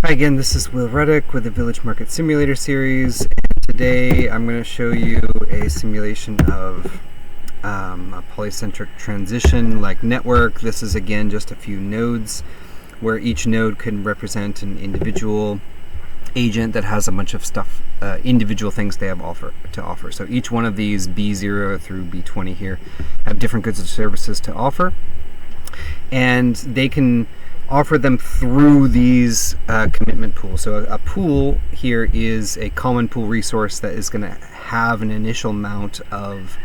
Hi again, this is Will Reddick with the Village Market Simulator series, and today I'm going to show you a simulation of a polycentric transition-like network. This is again just a few nodes where each node can represent an individual agent that has a bunch of stuff, individual things they have to offer. So each one of these B0 through B20 here have different goods and services to offer, and they can offer them through these commitment pools. So a pool here is a common pool resource that is going to have an initial amount of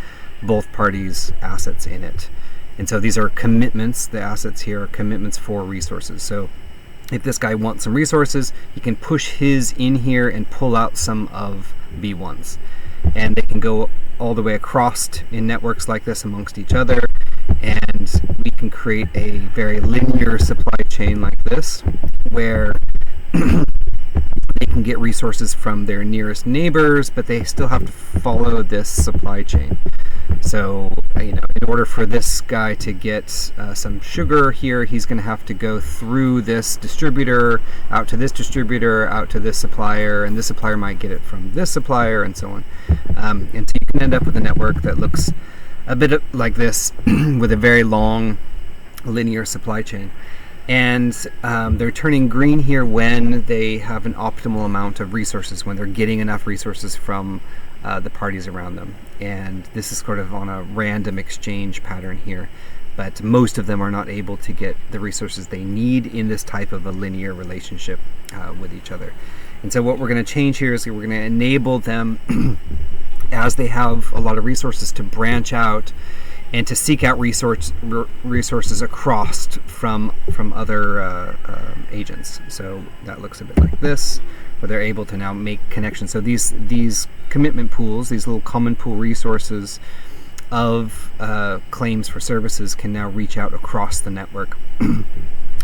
both parties' assets in it. And so these are commitments. The assets here are commitments for resources. So if this guy wants some resources, he can push his in here and pull out some of B1's. And they can go all the way across in networks like this amongst each other, and we can create a very linear supply chain like this where they can get resources from their nearest neighbors, but they still have to follow this supply chain. So in order for this guy to get some sugar here, he's going to have to go through this distributor, out to this distributor, out to this supplier, and this supplier might get it from this supplier, and so on. And so you can end up with a network that looks a bit like this with a very long linear supply chain. And they're turning green here when they have an optimal amount of resources, when they're getting enough resources from the parties around them. And this is sort of on a random exchange pattern here, but most of them are not able to get the resources they need in this type of a linear relationship with each other. And so what we're going to change here is we're going to enable them as they have a lot of resources to branch out and to seek out resources across from other agents. So that looks a bit like this, where they're able to now make connections. So these commitment pools, these little common pool resources of claims for services can now reach out across the network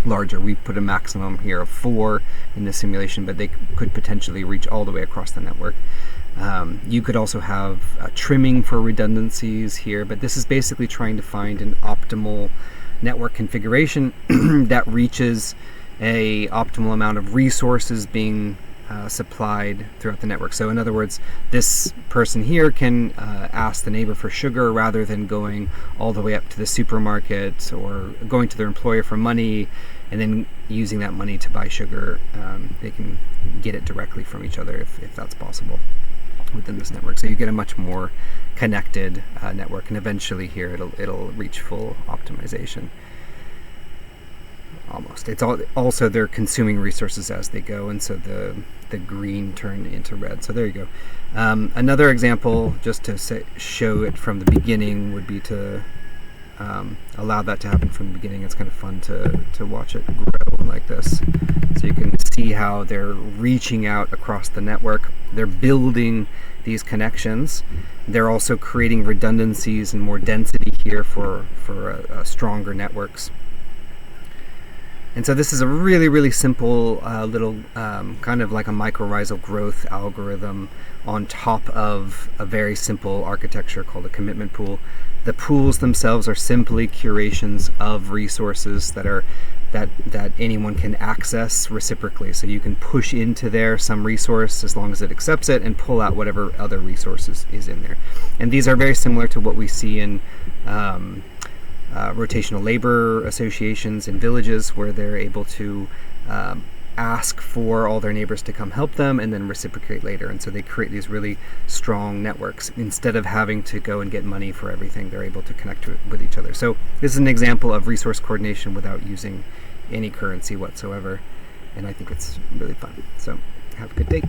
larger. We put a maximum here of 4 in this simulation, but they could potentially reach all the way across the network. You could also have trimming for redundancies here, but this is basically trying to find an optimal network configuration that reaches a optimal amount of resources being supplied throughout the network. So in other words, this person here can ask the neighbor for sugar rather than going all the way up to the supermarket or going to their employer for money and then using that money to buy sugar. They can get it directly from each other if that's possible within this network. So you get a much more connected network, and eventually here it'll reach full optimization. Almost. It's also they're consuming resources as they go, and so the green turn into red. So there you go. Another example, just to show it from the beginning, would be to allow that to happen from the beginning. It's kind of fun to watch it grow like this. So you can see how they're reaching out across the network. They're building these connections. They're also creating redundancies and more density here for stronger networks. And so this is a really, really simple little kind of like a mycorrhizal growth algorithm on top of a very simple architecture called a commitment pool. The pools themselves are simply curations of resources that anyone can access reciprocally. So you can push into there some resource as long as it accepts it and pull out whatever other resources is in there. And these are very similar to what we see in rotational labor associations in villages, where they're able to ask for all their neighbors to come help them and then reciprocate later. And so they create these really strong networks. Instead of having to go and get money for everything, they're able to connect with each other. So this is an example of resource coordination without using any currency whatsoever, and I think it's really fun. So have a good day.